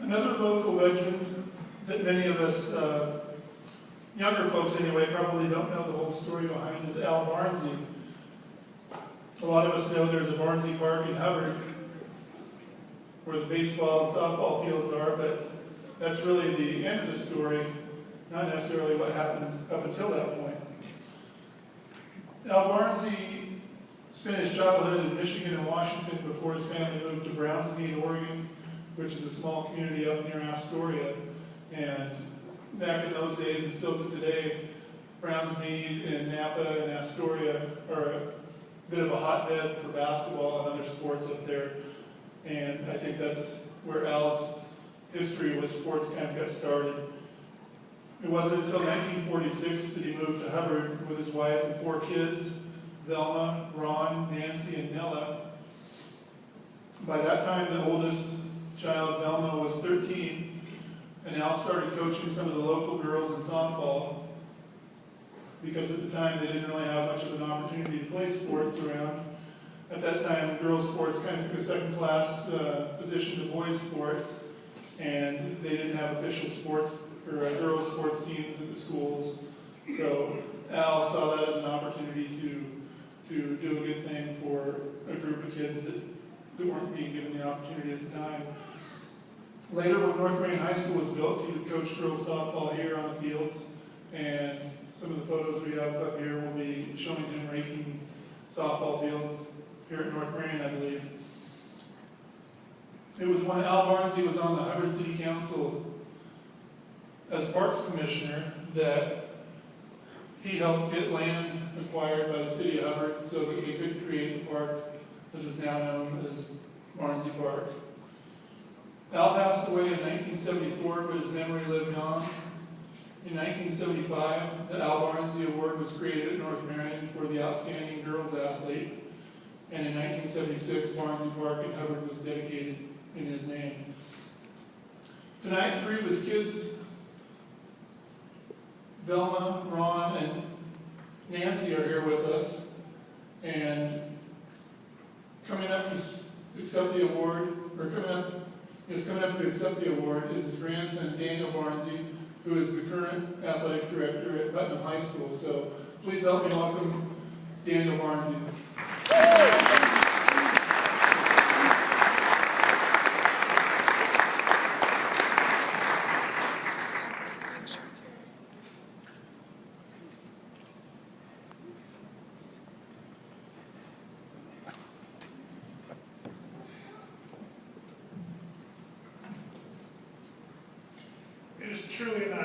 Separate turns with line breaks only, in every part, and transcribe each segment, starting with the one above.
Another local legend that many of us, younger folks anyway, probably don't know the whole story behind is Al Barnsey. A lot of us know there's a Barnsey Park in Hubbard where the baseball and softball fields are, but that's really the end of the story, not necessarily what happened up until that point. Al Barnsey spent his childhood in Michigan and Washington before his family moved to Brownsmead, Oregon, which is a small community up near Astoria. And back in those days, and still to today, Brownsmead and Napa and Astoria are a bit of a hotbed for basketball and other sports up there. And I think that's where Al's history with sports kind of got started. It wasn't until 1946 that he moved to Hubbard with his wife and 4 kids, Velma, Ron, Nancy, and Nella. By that time, the oldest child, Velma, was 13, and Al started coaching some of the local girls in softball because at the time they didn't really have much of an opportunity to play sports around. At that time, girls' sports kind of took a second-class position to boys' sports, and they didn't have official sports or girls' sports teams at the schools. So Al saw that as an opportunity to do a good thing for a group of kids that weren't being given the opportunity at the time. Later, when North Marion High School was built, he would coach girls softball here on the fields, and some of the photos we have up here will be showing him raking softball fields here at North Marion, I believe. It was when Al Barnsey was on the Hubbard City Council as Parks Commissioner that he helped get land acquired by the city of Hubbard so that they could create the park that is now known as Barnsey Park. Al passed away in 1974, but his memory lived on. In 1975, the Al Barnsey Award was created at North Marion for the Outstanding Girls Athlete, and in 1976, Barnsey Park in Hubbard was dedicated in his name. Tonight, 3 of his kids, Velma, Ron, and Nancy, are here with us, and coming up to accept the award, coming up to accept the award is his grandson, Daniel Barnsey, who is the current athletic director at Putnam High School. So please help me welcome Daniel Barnsey.
It is truly an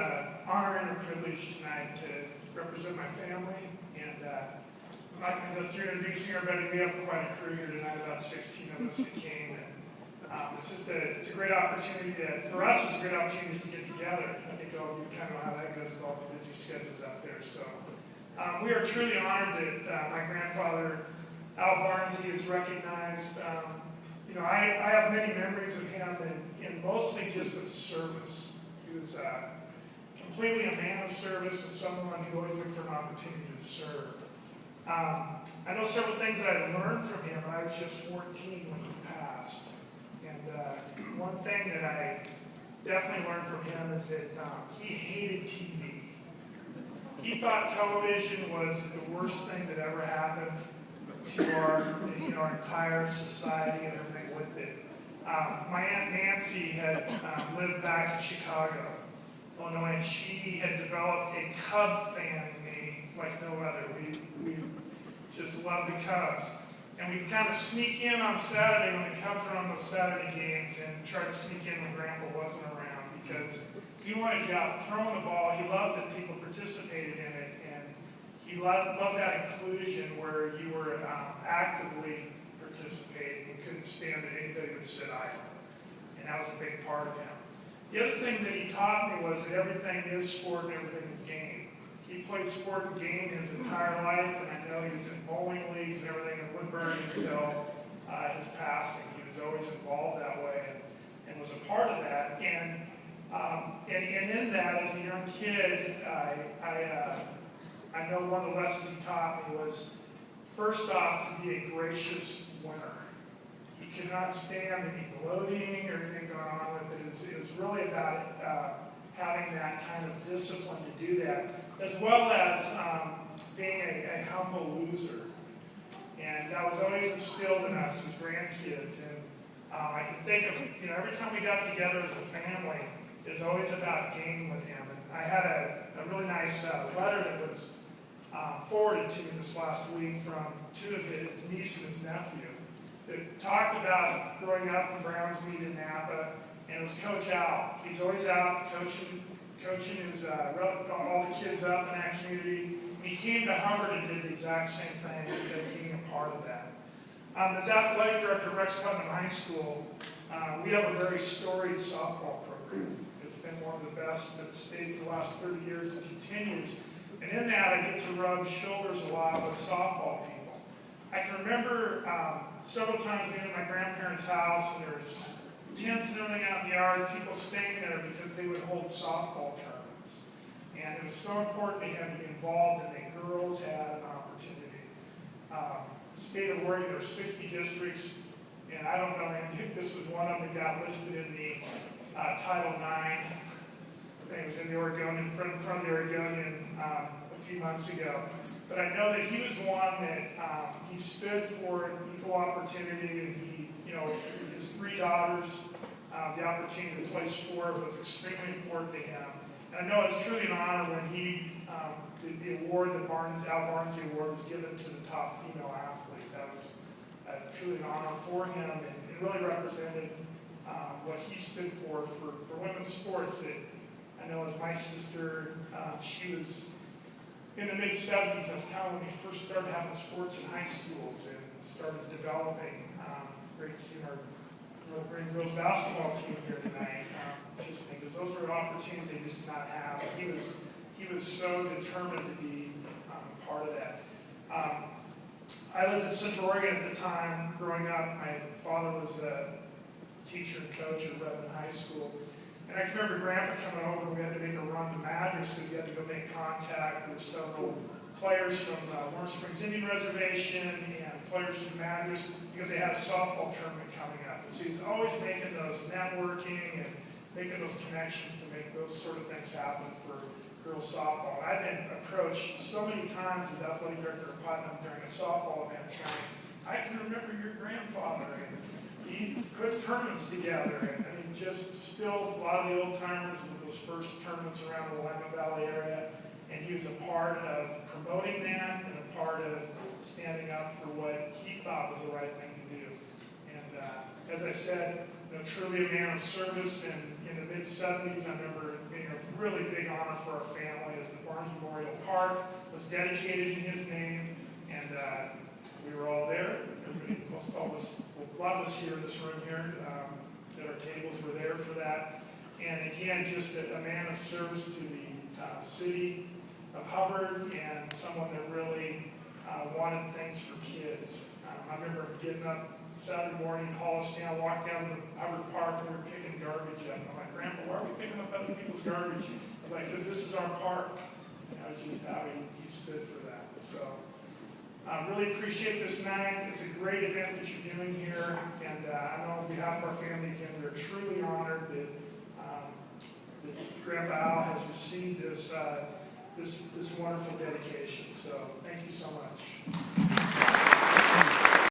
honor and a privilege tonight to represent my family, and I'm not going to go through introducing everybody. We have quite a crew here tonight, about 16 of us that came, and it's a great opportunity for us. It's a great opportunity to get together. I think all of you kind of know how that goes with all the busy schedules out there. So we are truly honored that my grandfather Al Barnsey is recognized. I have many memories of him, and mostly just of service. He was completely a man of service and someone who always looked for an opportunity to serve. I know several things that I learned from him. I was just 14 when he passed. And one thing that I definitely learned from him is that he hated TV. He thought television was the worst thing that ever happened to our entire society and everything with it. My Aunt Nancy had lived back in Chicago, Illinois, and she had developed a Cub fan in me like no other. We just loved the Cubs. And we'd kind of sneak in on Saturday when the Cubs were on those Saturday games and try to sneak in when Grandpa wasn't around, because he wanted you out throwing the ball. He loved that people participated in it, and he loved that inclusion where you were actively participating. He couldn't stand that anybody would sit idle, and that was a big part of him. The other thing that he taught me was that everything is sport and everything is game. He played sport and game his entire life, and I know he was in bowling leagues and everything in Woodburn until his passing. He was always involved that way and was a part of that. And in that, as a young kid, I know one of the lessons he taught me was, first off, to be a gracious winner. He could not stand any gloating or anything going on with it. It was really about having that kind of discipline to do that, as well as being a humble loser. And that was always instilled in us as grandkids. And I can think of, every time we got together as a family, it was always about gaining with him. And I had a really nice letter that was forwarded to me this last week from two of his niece and his nephew that talked about growing up in Brownsmead in Napa, and it was Coach Al. He's always out coaching his all the kids up in that community. And he came to Hubbard and did the exact same thing because being a part of that. As athletic director of Rex Putnam High School, we have a very storied softball program. It's been one of the best in the state for the last 30 years and continues. And in that, I get to rub shoulders a lot with softball people. I can remember several times being at my grandparents' house, and there's tents and everything out in the yard, people staying there because they would hold softball tournaments. And it was so important to him to be involved, and the girls had an opportunity. The state of Oregon, there are 60 districts, and I don't know if this was one of them that got listed in the Title IX. I think it was in the Oregonian, from the Oregonian a few months ago. But I know that he was one that he stood for equal opportunity, and he, his three daughters, the opportunity to play sport was extremely important to him. And I know it's truly an honor when he, the award, Al Barnesy Award, was given to the top female athlete. That was truly an honor for him, and it really represented what he stood for women's sports. That I know as my sister, she was in the mid-70s. That's kind of when we first started having sports in high schools and started developing. Great seeing our North Green girls basketball team here tonight. Because those were opportunities they just did not have. He was so determined to be part of that. I lived in Central Oregon at the time. Growing up, my father was a teacher and coach at Redmond High School. And I can remember Grandpa coming over, and we had to make a run to Madras because he had to go make contact. There were several players from Warm Springs Indian Reservation and players from Madras because they had a softball tournament coming up. And so he's always making those networking and making those connections to make those sort of things happen for girls softball. I've been approached so many times as athletic director of Putnam during a softball event saying, I can remember your grandfather, and he put tournaments together, and just still a lot of the old timers with those first tournaments around the Willamette Valley area, and he was a part of promoting that and a part of standing up for what he thought was the right thing to do. And as I said, truly a man of service, and in the mid-70s, I remember it being a really big honor for our family as the Barnes Memorial Park was dedicated in his name, and we were all there. Everybody, a lot of us here in this room here, at our tables were there for that. And again, just a man of service to the city of Hubbard, and someone that really wanted things for kids. I remember getting up Saturday morning, Hollis down, walked down to the Hubbard Park, and we were picking garbage up. I'm like, Grandpa, why are we picking up other people's garbage? I was like, because this is our park. And that was just how he stood for that. So I really appreciate this night. It's a great event that you're doing here. And I know on behalf of our family, again, we're truly honored that, that Grandpa Al has received this wonderful dedication. So thank you so much.